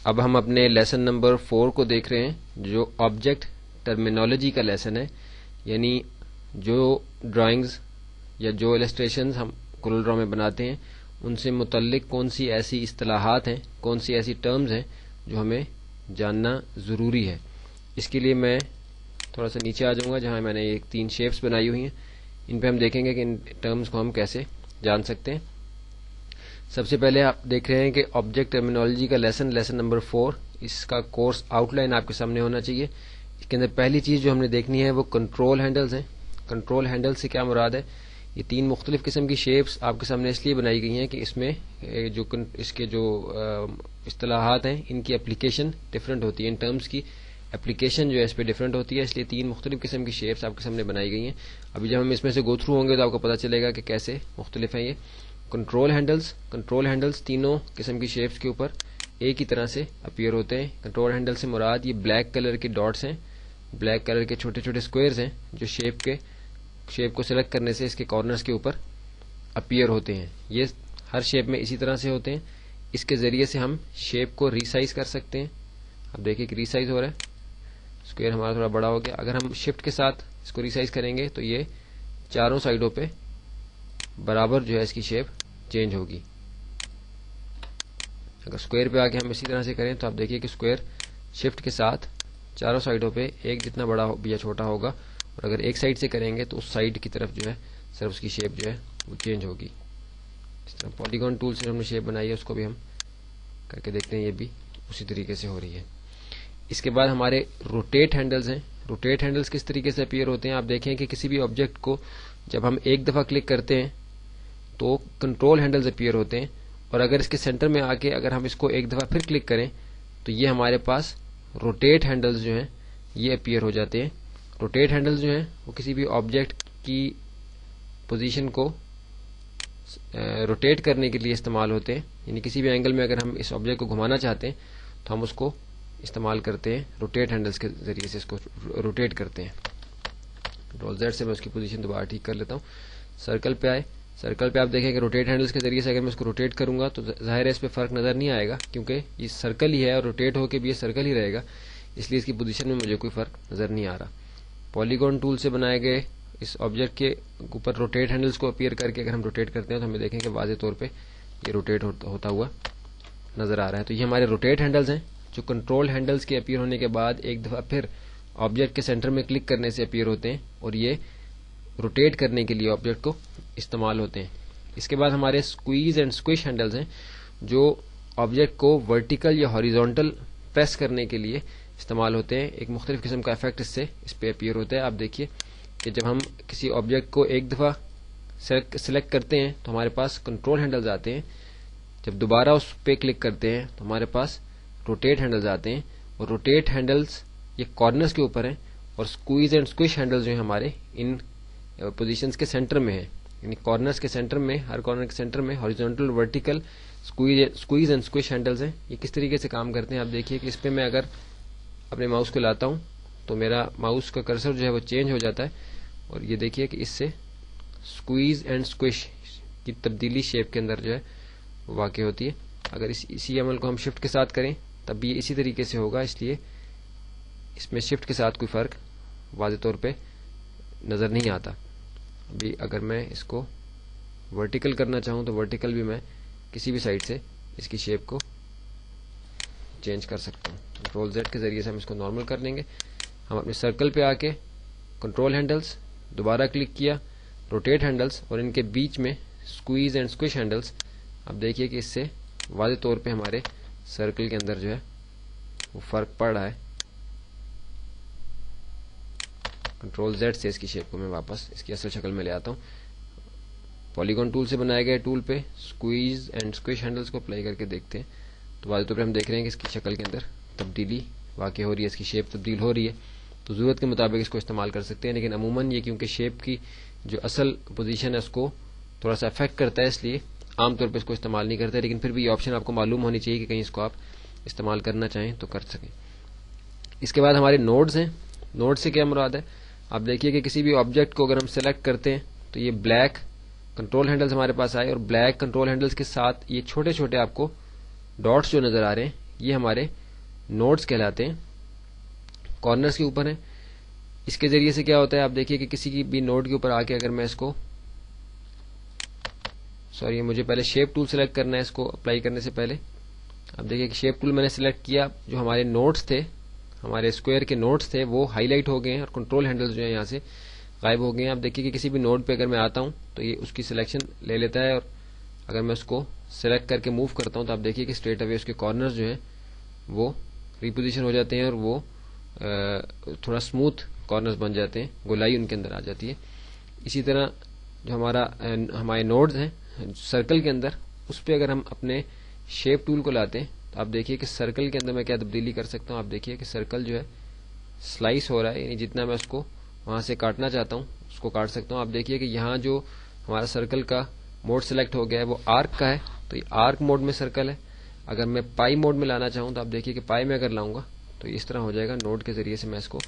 اب ہم اپنے لیسن نمبر 4 کو دیکھ رہے ہیں جو آبجیکٹ ٹرمینالوجی کا لیسن ہے، یعنی جو ڈرائنگز یا جو السٹریشنز ہم کورل ڈرا میں بناتے ہیں ان سے متعلق کون سی ایسی اصطلاحات ہیں، کون سی ایسی ٹرمز ہیں جو ہمیں جاننا ضروری ہے۔ اس کے لیے میں تھوڑا سا نیچے آ جاؤں گا جہاں میں نے ایک 3 شیپس بنائی ہوئی ہیں، ان پہ ہم دیکھیں گے کہ ان ٹرمز کو ہم کیسے جان سکتے ہیں۔ سب سے پہلے آپ دیکھ رہے ہیں کہ آبجیکٹ ٹرمینالوجی کا لیسن نمبر 4، اس کا کورس آؤٹ لائن آپ کے سامنے ہونا چاہیے۔ اس کے اندر پہلی چیز جو ہم نے دیکھنی ہے وہ کنٹرول ہینڈلز ہیں۔ کنٹرول ہینڈل سے کیا مراد ہے؟ یہ 3 مختلف قسم کی شیپس آپ کے سامنے اس لیے بنائی گئی ہیں کہ اس میں اس کے جو اصطلاحات ہیں ان کی اپلیکیشن ڈفرینٹ ہوتی ہے، ان ٹرمز کی اپلیکیشن جو ہے اس پہ ڈفرینٹ ہوتی ہے، اس لیے 3 مختلف قسم کی شیپس آپ کے سامنے بنائی گئی ہیں۔ ابھی جب ہم اس میں سے گو تھرو ہوں گے تو آپ کو پتہ چلے گا کہ کیسے مختلف ہیں یہ کنٹرول ہینڈلز تینوں قسم کی شیپس کے اوپر ایک ہی طرح سے اپیئر ہوتے ہیں۔ کنٹرول ہینڈل سے مراد یہ بلیک کلر کے ڈاٹس ہیں، بلیک کلر کے چھوٹے چھوٹے اسکوئرز ہیں جو شیپ کو سلیکٹ کرنے سے اس کے کارنرز کے اوپر اپیئر ہوتے ہیں۔ یہ ہر شیپ میں اسی طرح سے ہوتے ہیں۔ اس کے ذریعے سے ہم شیپ کو ریسائز کر سکتے ہیں۔ اب دیکھیں کہ ریسائز ہو رہا ہے، اسکوئر ہمارا تھوڑا بڑا ہو گیا۔ اگر ہم شفٹ کے ساتھ اس کو ریسائز کریں گے تو یہ چاروں سائڈوں پہ برابر جو ہے اس کی شیپ چینج ہوگی۔ اگر اسکوئر پہ آ کے ہم اسی طرح سے کریں تو آپ دیکھیے کہ اسکوئر شفٹ کے ساتھ چاروں سائڈوں پہ ایک جتنا بڑا یا چھوٹا ہوگا، اور اگر ایک سائڈ سے کریں گے تو اس سائڈ کی طرف جو ہے صرف اس کی شیپ جو ہے وہ چینج ہوگی۔ اس طرح پالیگون ٹول سے ہم نے شیپ بنائی ہے اس کو بھی ہم کر کے دیکھتے ہیں، یہ بھی اسی طریقے سے ہو رہی ہے۔ اس کے بعد ہمارے روٹیٹ ہینڈلز ہیں۔ روٹیٹ ہینڈلز کس طریقے سے اپیئر ہوتے ہیں؟ آپ دیکھیں کہ کسی بھی آبجیکٹ کو جب ہم ایک دفعہ کلک کرتے ہیں تو کنٹرول ہینڈلز اپیئر ہوتے ہیں، اور اگر اس کے سینٹر میں آ کے اگر ہم اس کو ایک دفعہ پھر کلک کریں تو یہ ہمارے پاس روٹیٹ ہینڈلز جو ہیں یہ اپیئر ہو جاتے ہیں۔ روٹیٹ ہینڈلز جو ہیں وہ کسی بھی آبجیکٹ کی پوزیشن کو روٹیٹ کرنے کے لیے استعمال ہوتے ہیں، یعنی کسی بھی اینگل میں اگر ہم اس آبجیکٹ کو گھمانا چاہتے ہیں تو ہم اس کو استعمال کرتے ہیں، روٹیٹ ہینڈلز کے ذریعے سے اس کو روٹیٹ کرتے ہیں۔ کنٹرول زیڈ سے میں اس کی پوزیشن دوبارہ ٹھیک کر لیتا ہوں۔ سرکل پہ آئے، سرکل پہ آپ دیکھیں کہ روٹیٹ ہینڈلز کے ذریعے سے اگر میں اس کو روٹیٹ کروں گا تو ظاہر ہے اس پہ فرق نظر نہیں آئے گا، کیونکہ یہ سرکل ہی ہے اور روٹیٹ ہو کے بھی یہ سرکل ہی رہے گا، اس لیے اس کی پوزیشن میں مجھے کوئی فرق نظر نہیں آ رہا۔ پالیگون ٹول سے بنائے گئے اس آبجیکٹ کے اوپر روٹیٹ ہینڈلز کو اپیئر کر کے اگر ہم روٹیٹ کرتے ہیں تو ہمیں دیکھیں کہ واضح طور پہ یہ روٹیٹ ہوتا ہوا نظر آ رہا ہے۔ تو یہ ہمارے روٹیٹ ہینڈلز ہیں جو کنٹرول ہینڈلز کے اپیئر ہونے کے بعد ایک دفعہ پھر آبجیکٹ کے سینٹر میں کلک کرنے سے اپیئر ہوتے ہیں، اور یہ روٹیٹ کرنے کے لیے آبجیکٹ کو استعمال ہوتے ہیں۔ اس کے بعد ہمارے اسکویز اینڈ اسکوش ہینڈلز ہیں جو آبجیکٹ کو ورٹیکل یا ہاریزونٹل پریس کرنے کے لیے استعمال ہوتے ہیں۔ ایک مختلف قسم کا افیکٹ اس پہ اپیئر ہوتا ہے۔ آپ دیکھیے کہ جب ہم کسی آبجیکٹ کو ایک دفعہ سلیکٹ کرتے ہیں تو ہمارے پاس کنٹرول ہینڈلز آتے ہیں، جب دوبارہ اس پہ کلک کرتے ہیں تو ہمارے پاس روٹیٹ ہینڈلز آتے ہیں، اور روٹیٹ ہینڈلز یہ کارنرز کے اوپر ہیں، اور اسکویز اینڈ اسکوش ہینڈلز جو ہیں ہمارے ان پوزیشنز کے سینٹر میں ہیں، یعنی کارنرز کے سینٹر میں، ہر کارنر کے سینٹر میں horizontal vertical squeeze and squash handles ہیں۔ یہ کس طریقے سے کام کرتے ہیں؟ آپ دیکھیے کہ اس پہ میں اگر اپنے ماؤس کو لاتا ہوں تو میرا ماؤس کا کرسر جو ہے وہ چینج ہو جاتا ہے، اور یہ دیکھیے کہ اس سے اسکویز اینڈ اسکوش کی تبدیلی شیپ کے اندر جو ہے واقع ہوتی ہے۔ اگر اسی عمل کو ہم شفٹ کے ساتھ کریں تب بھی یہ اسی طریقے سے ہوگا، اس لیے اس میں شفٹ کے ساتھ کوئی فرق واضح طور پہ نظر نہیں آتا۔ ابھی اگر میں اس کو ورٹیکل کرنا چاہوں تو ورٹیکل بھی میں کسی بھی سائڈ سے اس کی شیپ کو چینج کر سکتا ہوں۔ کنٹرول زیڈ کے ذریعے سے ہم اس کو نارمل کر لیں گے۔ ہم اپنے سرکل پہ آ کے کنٹرول ہینڈلز دوبارہ کلک کیا، روٹیٹ ہینڈلز، اور ان کے بیچ میں اسکویز اینڈ اسکوش ہینڈلز۔ اب دیکھیے کہ اس سے واضح طور پہ ہمارے سرکل کے اندر جو ہے وہ فرق پڑ رہا ہے۔ کنٹرول زیڈ سے اس کی شیپ کو میں واپس اس کی اصل شکل میں لے آتا ہوں۔ پالیگون ٹول سے بنائے گئے ٹول پہ اسکویز اینڈ اسکوش ہینڈلز کو اپلائی کر کے دیکھتے ہیں تو واضح طور پہ ہم دیکھ رہے ہیں کہ اس کی شکل کے اندر تبدیلی واقع ہو رہی ہے، اس کی شیپ تبدیل ہو رہی ہے۔ تو ضرورت کے مطابق اس کو استعمال کر سکتے ہیں، لیکن عموماً یہ کیونکہ شیپ کی جو اصل پوزیشن ہے اس کو تھوڑا سا افیکٹ کرتا ہے، اس لیے عام طور پہ اس کو استعمال نہیں کرتے، لیکن پھر بھی یہ آپشن آپ کو معلوم ہونی چاہیے کہ کہیں اس کو آپ استعمال کرنا چاہیں تو کر سکیں۔ اس کے بعد ہمارے نوڈز ہیں۔ نوڈ سے کیا مراد ہے؟ آپ دیکھیے کہ کسی بھی آبجیکٹ کو اگر ہم سلیکٹ کرتے ہیں تو یہ بلیک کنٹرول ہینڈلز ہمارے پاس آئے، اور بلیک کنٹرول ہینڈلز کے ساتھ یہ چھوٹے چھوٹے آپ کو ڈاٹس جو نظر آ رہے ہیں یہ ہمارے نوڈز کہلاتے ہیں، کارنرز کے اوپر ہیں. اس کے ذریعے سے کیا ہوتا ہے، آپ دیکھیے کہ کسی کی بھی نوڈ کے اوپر آ کے اگر میں اس کو مجھے پہلے شیپ ٹول سلیکٹ کرنا ہے اس کو اپلائی کرنے سے پہلے. اب دیکھیے کہ شیپ ٹول میں نے سلیکٹ کیا، جو ہمارے نوڈز تھے، ہمارے اسکوائر کے نوڈز تھے وہ ہائی لائٹ ہو گئے ہیں اور کنٹرول ہینڈلز جو ہیں یہاں سے غائب ہو گئے ہیں. اب دیکھیے کہ کسی بھی نوڈ پہ اگر میں آتا ہوں تو یہ اس کی سلیکشن لے لیتا ہے، اور اگر میں اس کو سلیکٹ کر کے موو کرتا ہوں تو آپ دیکھیے کہ اسٹریٹ اوے اس کے کارنرز جو ہیں وہ ریپوزیشن ہو جاتے ہیں اور وہ تھوڑا اسموتھ کارنرز بن جاتے ہیں، گولائی ان کے اندر آ جاتی ہے. اسی طرح جو ہمارے نوڈز ہیں سرکل کے اندر، اس پہ اگر ہم اپنے شیپ ٹول کو لاتے ہیں تو آپ دیکھیے کہ سرکل کے اندر میں کیا تبدیلی کر سکتا ہوں. آپ دیکھیے کہ سرکل جو ہے سلائس ہو رہا ہے، یعنی جتنا میں اس کو وہاں سے کاٹنا چاہتا ہوں اس کو کاٹ سکتا ہوں. آپ دیکھیے کہ یہاں جو ہمارا سرکل کا موڈ سلیکٹ ہو گیا ہے وہ آرک کا ہے، تو یہ آرک موڈ میں سرکل ہے. اگر میں پائی موڈ میں لانا چاہوں تو آپ دیکھیے کہ پائی میں اگر لاؤں گا تو اس طرح ہو جائے گا. نوڈ کے ذریعے سے میں اس کو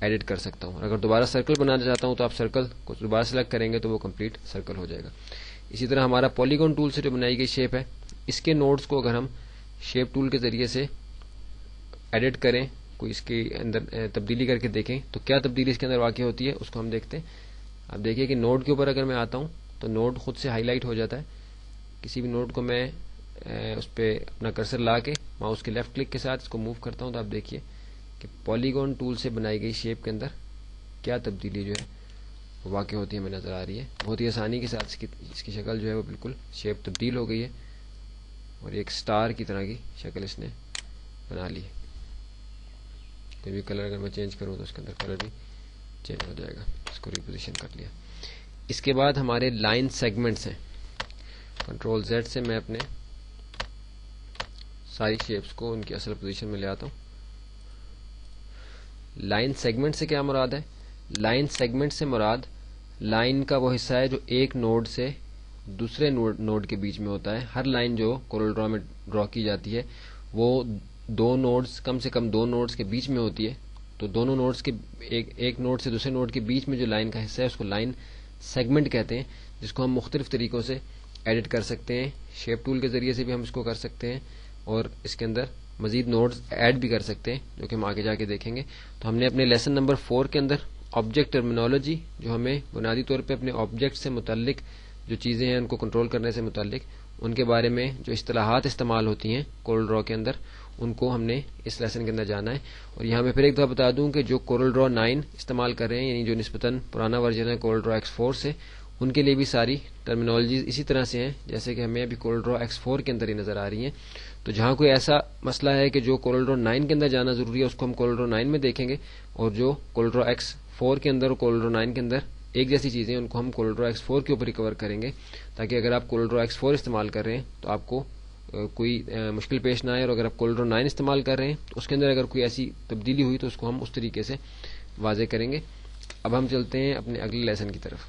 ایڈٹ کر سکتا ہوں. اگر دوبارہ سرکل بنانا چاہتا ہوں تو آپ سرکل کو دوبارہ سلیکٹ کریں گے تو وہ کمپلیٹ سرکل ہو جائے گا. اسی طرح ہمارا پالیگون ٹول سے جو بنائی گئی شیپ ہے، اس کے نوڈز کو اگر ہم شیپ ٹول کے ذریعے سے ایڈٹ کریں، کوئی اس کے اندر تبدیلی کر کے دیکھیں تو کیا تبدیلی اس کے اندر واقع ہوتی ہے اس کو ہم دیکھتے ہیں. آپ دیکھیے کہ نوڈ کے اوپر اگر میں آتا ہوں تو نوڈ خود سے ہائی لائٹ ہو جاتا ہے. کسی بھی نوڈ کو میں اس پہ اپنا کرسر لا کے ماؤس کے لیفٹ کلک کے ساتھ اس کو موو کرتا ہوں تو آپ دیکھیے کہ پالیگون ٹول سے بنائی گئی شیپ کے اندر کیا تبدیلی جو ہے واقع ہوتی ہے ہمیں نظر آ رہی ہے. بہت ہی آسانی کے ساتھ اس کی شکل جو ہے وہ بالکل شیپ تبدیل ہو گئی ہے اور ایک سٹار کی طرح کی شکل اس نے بنا لی ہے. کوئی بھی کلر اگر میں چینج کروں تو اس کے اندر کلر بھی چینج ہو جائے گا. اس کو ریپوزیشن کر لیا. اس کے بعد ہمارے لائن سیگمنٹس ہیں. کنٹرول زیڈ سے میں اپنے ساری شیپس کو ان کی اصل پوزیشن میں لے آتا ہوں. لائن سیگمنٹ سے کیا مراد ہے؟ لائن سیگمنٹ سے مراد لائن کا وہ حصہ ہے جو ایک نوڈ سے دوسرے نوڈ کے بیچ میں ہوتا ہے. ہر لائن جو کورل ڈرا میں ڈرا کی جاتی ہے وہ دو نوڈز، کم سے کم دو نوڈز کے بیچ میں ہوتی ہے. تو دونوں نوڈز کے ایک نوڈ سے دوسرے نوڈ کے بیچ میں جو لائن کا حصہ ہے اس کو لائن سیگمنٹ کہتے ہیں، جس کو ہم مختلف طریقوں سے ایڈٹ کر سکتے ہیں. شیپ ٹول کے ذریعے سے بھی ہم اس کو کر سکتے ہیں اور اس کے اندر مزید نوڈز ایڈ بھی کر سکتے ہیں، جو کہ ہم آگے جا کے دیکھیں گے. تو ہم نے اپنے لیسن نمبر 4 کے اندر آبجیکٹ ٹرمینالوجی، جو ہمیں بنیادی طور پہ اپنے آبجیکٹ سے متعلق جو چیزیں ہیں ان کو کنٹرول کرنے سے متعلق ان کے بارے میں جو اصطلاحات استعمال ہوتی ہیں کورل ڈرا کے اندر، ان کو ہم نے اس لیسن کے اندر جانا ہے. اور یہاں میں پھر ایک دفعہ بتا دوں کہ جو کورل ڈرا 9 استعمال کر رہے ہیں، یعنی جو نسبتاً پرانا ورژن ہے کورل ڈرا X4 سے، ان کے لیے بھی ساری ٹرمینالوجیز اسی طرح سے ہیں جیسے کہ ہمیں ابھی کورل ڈرا X4 کے اندر ہی نظر آ رہی ہیں. تو جہاں کوئی ایسا مسئلہ ہے کہ جو کورل ڈرا 9 کے اندر جانا ضروری ہے اس کو ہم کورل ڈرا 9 میں دیکھیں گے، اور جو کورل ڈرا X4 کے اندر اور کورل ڈرا 9 کے اندر ایک جیسی چیزیں ان کو ہم کورل ڈرا X4 کے اوپر ریکور کریں گے، تاکہ اگر آپ کورل ڈرا X4 استعمال کر رہے ہیں تو آپ کو کوئی مشکل پیش نہ آئے، اور اگر آپ کورل ڈرا 9 استعمال کر رہے ہیں تو اس کے اندر اگر کوئی ایسی تبدیلی ہوئی تو اس کو ہم اس طریقے سے واضح کریں گے. اب ہم چلتے ہیں اپنے اگلے لیسن کی طرف.